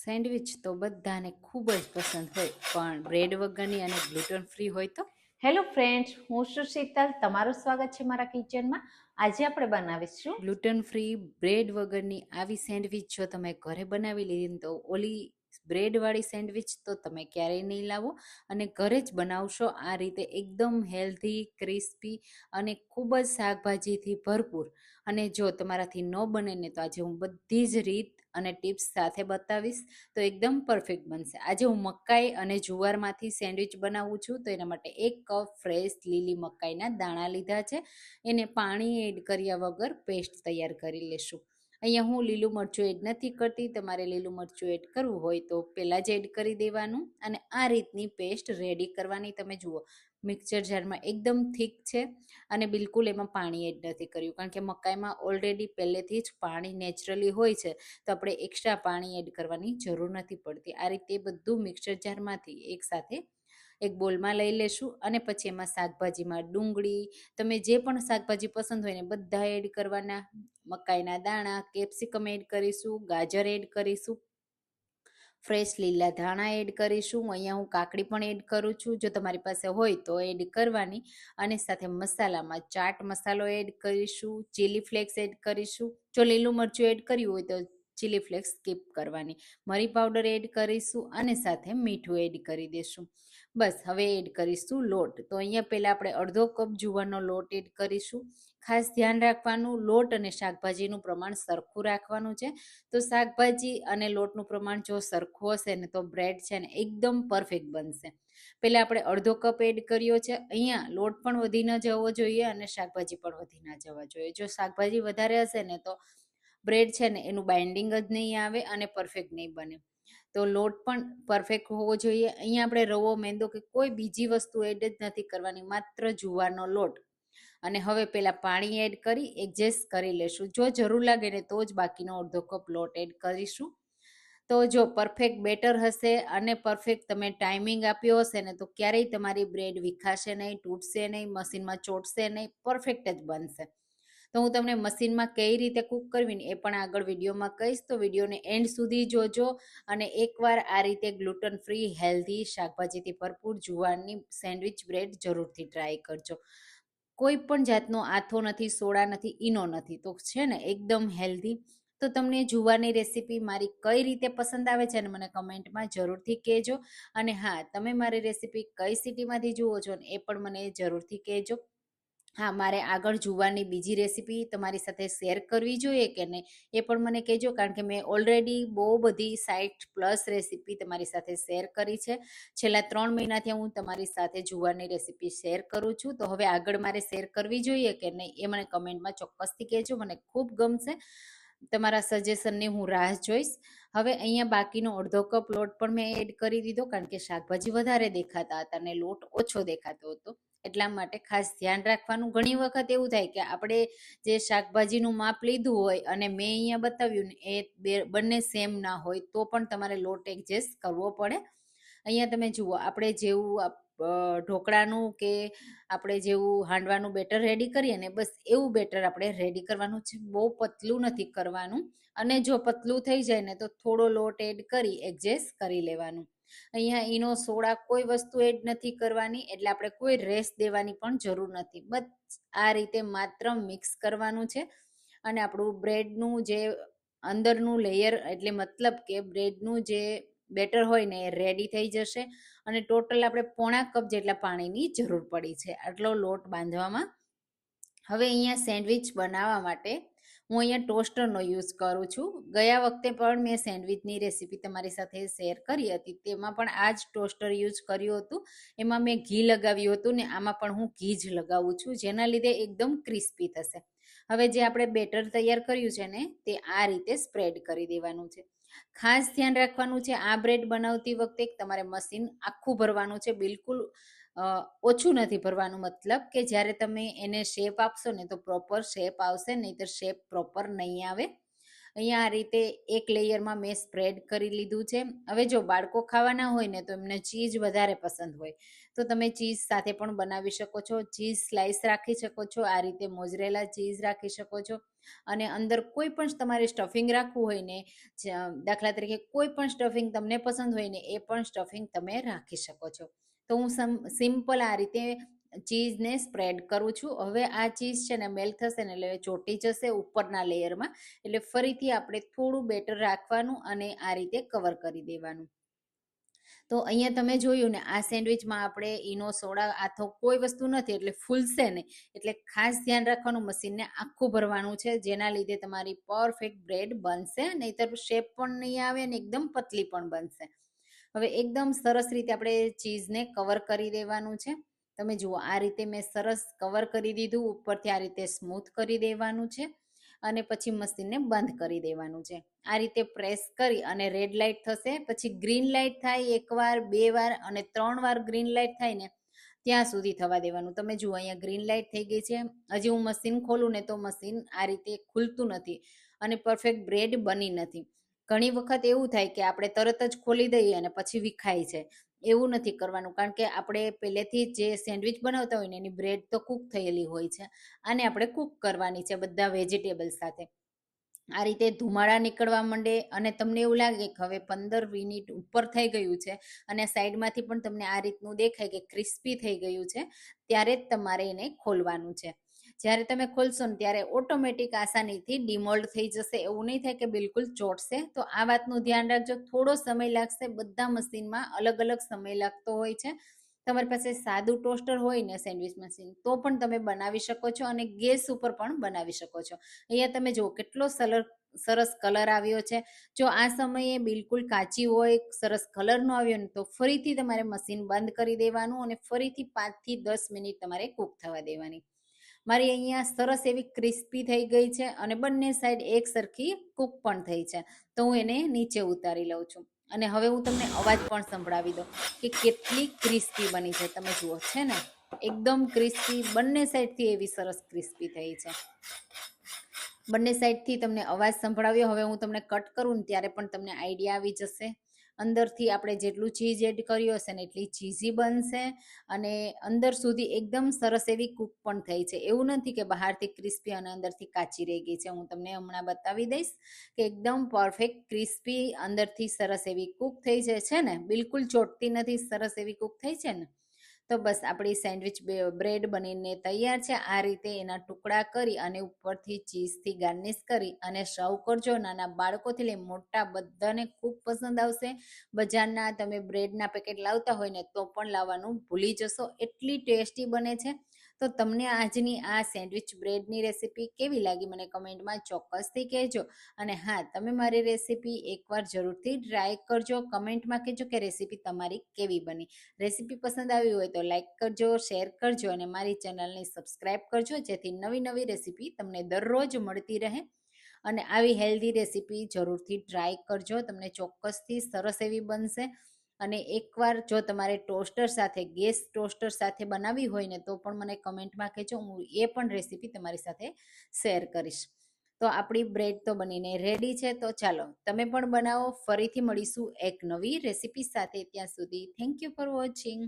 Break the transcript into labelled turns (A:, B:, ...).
A: Sandwich તો બધાને ખૂબ જ પસંદ હોય, પણ બ્રેડ વગરની અને ગ્લુટન ફ્રી હોય તો?
B: હેલો ફ્રેન્ડ્સ, હું છું શીતલ. તમારું સ્વાગત છે મારા કિચનમાં. આજે આપણે બનાવીશું
A: ગ્લુટન ફ્રી બ્રેડ વગરની આવી સેન્ડવિચ જો તમે ઘરે બનાવી લીધી તો ઓલી બ્રેડવાળી સેન્ડવિચ તો તમે ક્યારેય નહીં લાવો, અને ઘરે જ બનાવશો આ રીતે એકદમ હેલ્ધી, ક્રિસ્પી અને ખૂબ જ શાકભાજીથી ભરપૂર. અને જો તમારાથી ન બને ને તો આજે હું બધી જ રીત અને ટિપ્સ સાથે બતાવીશ, તો એકદમ પરફેક્ટ બનશે. આજે હું મકાઈ અને જુવારમાંથી સેન્ડવિચ બનાવું છું, તો એના માટે 1 કપ ફ્રેશ લીલી મકાઈના દાણા લીધા છે. એને પાણી એડ કર્યા વગર પેસ્ટ તૈયાર કરી લેશું. અહીંયા હું લીલું મરચું એડ નથી કરતી, તમારે લીલું મરચું એડ કરવું હોય તો પહેલાં જ એડ કરી દેવાનું. અને આ રીતની પેસ્ટ રેડી કરવાની. તમે જુઓ મિક્સર જારમાં એકદમ થીક છે, અને બિલકુલ એમાં પાણી એડ નથી કર્યું, કારણ કે મકાઈમાં ઓલરેડી પહેલેથી જ પાણી નેચરલી હોય છે, તો આપણે એક્સ્ટ્રા પાણી એડ કરવાની જરૂર નથી પડતી. આ રીતે બધું મિક્સર જારમાંથી એકસાથે એક બોલમાં લઈ લેશું, અને પછી એમાં શાકભાજીમાં ડુંગળી, તમે જે પણ શાકભાજી પસંદ હોય ને બધા એડ કરવાના. મકાઈના દાણા, કેપ્સિકમ એડ કરીશું, ગાજર એડ કરીશું, ફ્રેશ લીલા ધાણા એડ કરીશું. અહીંયા હું કાકડી પણ એડ કરું છું, જો તમારી પાસે હોય તો એડ કરવાની. અને સાથે મસાલામાં ચાટ મસાલો એડ કરીશું, ચીલી ફ્લેક્સ એડ કરીશું. જો લીલું મરચું એડ કર્યું હોય તો ચીલી ફ્લેક્સ સ્કીપ કરવાની. મરી પાવડર એડ કરીશું, અને સાથે મીઠું એડ કરી દેશું. બસ હવે એડ કરીશું લોટ. તો અહીંયા પહેલાં આપણે અડધો કપ જુવારનો લોટ એડ કરીશું. ખાસ ધ્યાન રાખવાનું, લોટ અને શાકભાજીનું પ્રમાણ સરખું રાખવાનું છે. તો શાકભાજી અને લોટનું પ્રમાણ જો સરખું હશે ને તો બ્રેડ છે ને એકદમ પરફેક્ટ બનશે. પહેલાં આપણે અડધો કપ એડ કર્યો છે. અહીંયા લોટ પણ વધી ન જવો જોઈએ અને શાકભાજી પણ વધી ના જવા જોઈએ. જો શાકભાજી વધારે હશે ને તો બ્રેડ છે ને એનું બાઇન્ડિંગ જ નહીં આવે અને પરફેક્ટ નહીં બને. તો લોટ પણ પરફેક્ટ હોવો જોઈએ. અહીંયા આપણે રવો, મેંદો કે કોઈ બીજી વસ્તુ એડ જ નથી કરવાની, માત્ર જુવારનો લોટ. અને હવે પહેલાં પાણી એડ કરી એડજસ્ટ કરી લેશું. જો જરૂર લાગે ને તો જ બાકીનો અડધો કપ લોટ એડ કરીશું. તો જો પરફેક્ટ બેટર હશે અને પરફેક્ટ તમે ટાઈમિંગ આપ્યો હશે ને તો ક્યારેય તમારી બ્રેડ વિખાશે નહીં, તૂટશે નહીં, મશીનમાં ચોટશે નહીં, પરફેક્ટ જ બનશે. તો હું તમને મશીનમાં કઈ રીતે કૂક કરવી ને એ પણ આગળ વિડીયોમાં કહીશ, તો વિડીયોને એન્ડ સુધી જોજો. અને એકવાર આ રીતે ગ્લુટન ફ્રી, હેલ્ધી, શાકભાજીથી ભરપૂર જુવારની સેન્ડવિચ બ્રેડ જરૂરથી ટ્રાય કરજો. કોઈ પણ જાતનો આથો નથી, સોડા નથી, ઈનો નથી, તો છે ને એકદમ હેલ્ધી. તો તમને જુવારની રેસીપી મારી કઈ રીતે પસંદ આવે છે અને મને કમેન્ટમાં જરૂરથી કહેજો. અને હા, તમે મારી રેસીપી કઈ સિટીમાંથી જુઓ છો ને એ પણ મને જરૂરથી કહેજો. હા, મારે આગળ જુવારની બીજી રેસીપી તમારી સાથે શેર કરવી જોઈએ કે નહીં એ પણ મને કહેજો, કારણ કે મેં ઓલરેડી બહુ બધી 60+ રેસીપી તમારી સાથે શેર કરી છે. છેલ્લા 3 મહિનાથી હું તમારી સાથે જુવારની રેસીપી શેર કરું છું, તો હવે આગળ મારે શેર કરવી જોઈએ કે નહીં એ મને કમેન્ટમાં ચોક્કસથી કહેજો. મને ખૂબ ગમશે, તમારા સજેશનની હું રાહ જોઈશ. હવે અહીંયા બાકીનો અડધો કપ લોટ પણ મેં એડ કરી દીધો, કારણ કે શાકભાજી વધારે દેખાતા હતા અને લોટ ઓછો દેખાતો હતો. એટલા માટે ખાસ ધ્યાન રાખવાનું. ઘણી વખત એવું થાય કે આપણે જે શાકભાજીનું માપ લીધું હોય અને મેં અહીંયા બતાવ્યું ને એ બંને સેમ ના હોય, તો પણ તમારે લોટ એડજસ્ટ કરવો પડે. અહીંયા તમે જુઓ, આપણે જેવું ઢોકળાનું કે આપણે જેવું હાંડવાનું બેટર રેડી કરીએ ને બસ એવું બેટર આપણે રેડી કરવાનું છે. બહુ પતલું નથી કરવાનું, અને જો પતલું થઈ જાય ને તો થોડો લોટ એડ કરી એડજસ્ટ કરી લેવાનું. અહીંયા ઈનો, સોડા કોઈ વસ્તુ એડ નથી કરવાની, એટલે આપણે કોઈ રેસ દેવાની પણ જરૂર નથી. બસ આ રીતે માત્ર મિક્સ કરવાનું છે, અને આપણું બ્રેડનું જે અંદરનું લેયર, એટલે મતલબ કે બ્રેડનું જે બેટર હોય ને એ રેડી થઈ જશે. અને ટોટલ આપણે પોણા કપ જેટલા પાણીની જરૂર પડી છે આટલો લોટ બાંધવામાં. હવે અહીંયા સેન્ડવિચ બનાવવા માટે હું અહીંયા ટોસ્ટરનો યુઝ કરું છું. ગયા વખતે પણ મેં સેન્ડવિચની રેસીપી તમારી સાથે શેર કરી હતી, તેમાં પણ આ જ ટોસ્ટર યુઝ કર્યું હતું. એમાં મેં ઘી લગાવ્યું હતું ને આમાં પણ હું ઘી જ લગાવું છું, જેના લીધે એકદમ ક્રિસ્પી થશે. હવે જે આપણે બેટર તૈયાર કર્યું છે ને તે આ રીતે સ્પ્રેડ કરી દેવાનું છે. ખાસ ધ્યાન રાખવાનું છે, આ બ્રેડ બનાવતી વખતે તમારે મશીન આખું ભરવાનું છે, બિલકુલ ઓછું નથી ભરવાનું. મતલબ કે જ્યારે તમે એને શેપ આપશો ને તો પ્રોપર શેપ આવશે, નહીંતર શેપ પ્રોપર નહીં આવે. અહીંયા આ રીતે એક લેયરમાં મેં સ્પ્રેડ કરી લીધું છે. હવે જો બાળકો ખાવાના હોય ને તો એમને ચીઝ વધારે પસંદ હોય, તો તમે ચીઝ સાથે પણ બનાવી શકો છો. ચીઝ સ્લાઇસ રાખી શકો છો, આ રીતે મોઝરેલા ચીઝ રાખી શકો છો. અને અંદર કોઈ પણ તમારે સ્ટફિંગ રાખવું હોય ને, દાખલા તરીકે કોઈ પણ સ્ટફિંગ તમને પસંદ હોય ને એ પણ સ્ટફિંગ તમે રાખી શકો છો. તો હું સિમ્પલ આ રીતે ચીઝને સ્પ્રેડ કરું છું. હવે આ ચીઝ છે ને મેલ્ટ થશે ને એટલે ચોટી જશે ઉપરના લેયરમાં, એટલે ફરીથી આપણે થોડું બેટર રાખવાનું અને આ રીતે કવર કરી દેવાનું. તો અહીંયા તમે જોયું ને આ સેન્ડવિચમાં આપણે ઈનો સોડા આથો કોઈ વસ્તુ નથી એટલે ફૂલશે ને, એટલે ખાસ ધ્યાન રાખવાનું મશીનને આખું ભરવાનું છે, જેના લીધે તમારી પરફેક્ટ બ્રેડ બનશે, નહીતર શેપ પણ નહીં આવે ને એકદમ પતલી પણ બનશે. હવે એકદમ સરસ રીતે આપણે ચીઝને કવર કરી દેવાનું છે. તમે જુઓ આ રીતે મેં સરસ કવર કરી દીધું, ઉપરથી આ રીતે સ્મૂથ કરી દેવાનું છે અને પછી મશીનને બંધ કરી દેવાનું છે. આ રીતે પ્રેસ કરી અને રેડ લાઇટ થશે, પછી ગ્રીન લાઇટ થાય એકવાર, 2 વાર અને 3 વાર ગ્રીન લાઇટ થાય ને ત્યાં સુધી થવા દેવાનું. તમે જુઓ અહીંયા ગ્રીન લાઇટ થઈ ગઈ છે. હજી હું મશીન ખોલું ને તો મશીન આ રીતે ખુલતું નથી અને પરફેક્ટ બ્રેડ બની નથી. ઘણી વખત એવું થાય કે આપણે તરત જ ખોલી દઈએ અને પછી વિખાય છે. એવું નથી કરવાનું, કારણ કે આપણે પહેલેથી જે સેન્ડવિચ બનાવતા હોય ને એની બ્રેડ તો કૂક થયેલી હોય છે. આને આપણે કૂક કરવાની છે બધા વેજીટેબલ સાથે. આ રીતે ધુમાડા નીકળવા માંડે અને તમને એવું લાગે કે હવે 15 મિનિટ ઉપર થઈ ગયું છે અને સાઈડમાંથી પણ તમને આ રીતનું દેખાય કે ક્રિસ્પી થઈ ગયું છે, ત્યારે જ તમારે એને ખોલવાનું છે. જ્યારે તમે ખોલશો ને ત્યારે ઓટોમેટિક આસાનીથી ડિમોલ્ડ થઈ જશે, એવું નહીં થાય કે બિલકુલ ચોટશે. તો આ વાતનું ધ્યાન રાખજો, થોડો સમય લાગશે, બધા મશીનમાં અલગ અલગ સમય લાગતો હોય છે. તમારી પાસે સાદું ટોસ્ટર હોય ને સેન્ડવિચ મશીન તો પણ તમે બનાવી શકો છો અને ગેસ ઉપર પણ બનાવી શકો છો. અહીંયા તમે જુઓ કેટલો સરસ કલર આવ્યો છે. જો આ સમયે બિલકુલ કાચી હોય, સરસ કલર નો આવ્યો ને તો ફરીથી તમારે મશીન બંધ કરી દેવાનું અને ફરીથી 5 થી 10 મિનિટ તમારે કૂક થવા દેવાની. મારી અહીંયા સરસ એવી ક્રિસ્પી થઈ ગઈ છે અને બંને સાઈડ એક સરખી કૂક પણ થઈ છે. તો હું એને નીચે ઉતારી લઉં છું અને હવે હું તમને અવાજ પણ સંભળાવી દઉં કે કેટલી ક્રિસ્પી બની છે. તમે જુઓ છે ને એકદમ ક્રિસ્પી, બંને સાઈડથી એવી સરસ ક્રિસ્પી થઈ છે. બંને સાઈડથી તમને અવાજ સંભળાવ્યો. હવે હું તમને કટ કરું ને ત્યારે પણ તમને આઈડિયા આવી જશે. અંદરથી આપણે જેટલું ચીઝ એડ કર્યું હશે ને એટલી ચીઝી બનશે અને અંદર સુધી એકદમ સરસ એવી કૂક પણ થઈ છે. એવું નથી કે બહારથી ક્રિસ્પી અને અંદરથી કાચી રહી ગઈ છે. હું તમને હમણાં બતાવી દઈશ કે એકદમ પરફેક્ટ ક્રિસ્પી, અંદરથી સરસ એવી કૂક થઈ જાય છે ને, બિલકુલ ચોટતી નથી, સરસ એવી કૂક થઈ છે ને. તો બસ આપણી સેન્ડવિચ બ્રેડ બનીને તૈયાર છે. આ રીતે એના ટુકડા કરી અને ઉપરથી ચીઝથી ગાર્નિશ કરી અને સર્વ કરજો. નાના બાળકોથી લઈ મોટા બધાને ખૂબ પસંદ આવશે. બજારના તમે બ્રેડના પેકેટ લાવતા હોય ને તો પણ લાવવાનું ભૂલી જશો, એટલી ટેસ્ટી બને છે. તો તમને આજની આ સેન્ડવિચ બ્રેડની રેસીપી કેવી લાગી મને કમેન્ટમાં ચોક્કસથી કહેજો. અને હા, તમે મારી રેસીપી એકવાર જરૂરથી ટ્રાય કરજો. કમેન્ટમાં કહેજો કે રેસીપી તમારી કેવી બની. રેસીપી પસંદ આવી હોય તો લાઈક કરજો, શેર કરજો અને મારી ચેનલને સબસ્ક્રાઈબ કરજો, જેથી નવી નવી રેસીપી તમને દરરોજ મળતી રહે. અને આવી હેલ્ધી રેસીપી જરૂરથી ટ્રાય કરજો, તમને ચોક્કસથી સરસ એવી બનશે. અને એકવાર જો તમારે ટોસ્ટર સાથે, ગેસ ટોસ્ટર સાથે બનાવી હોય ને તો પણ મને કમેન્ટમાં કહેજો, હું એ પણ રેસીપી તમારી સાથે શેર કરીશ. તો આપણી બ્રેડ તો બનીને રેડી છે. તો ચાલો તમે પણ બનાવો. ફરીથી મળીશું એક નવી રેસીપી સાથે. ત્યાં સુધી થેન્ક યુ ફોર વોચિંગ.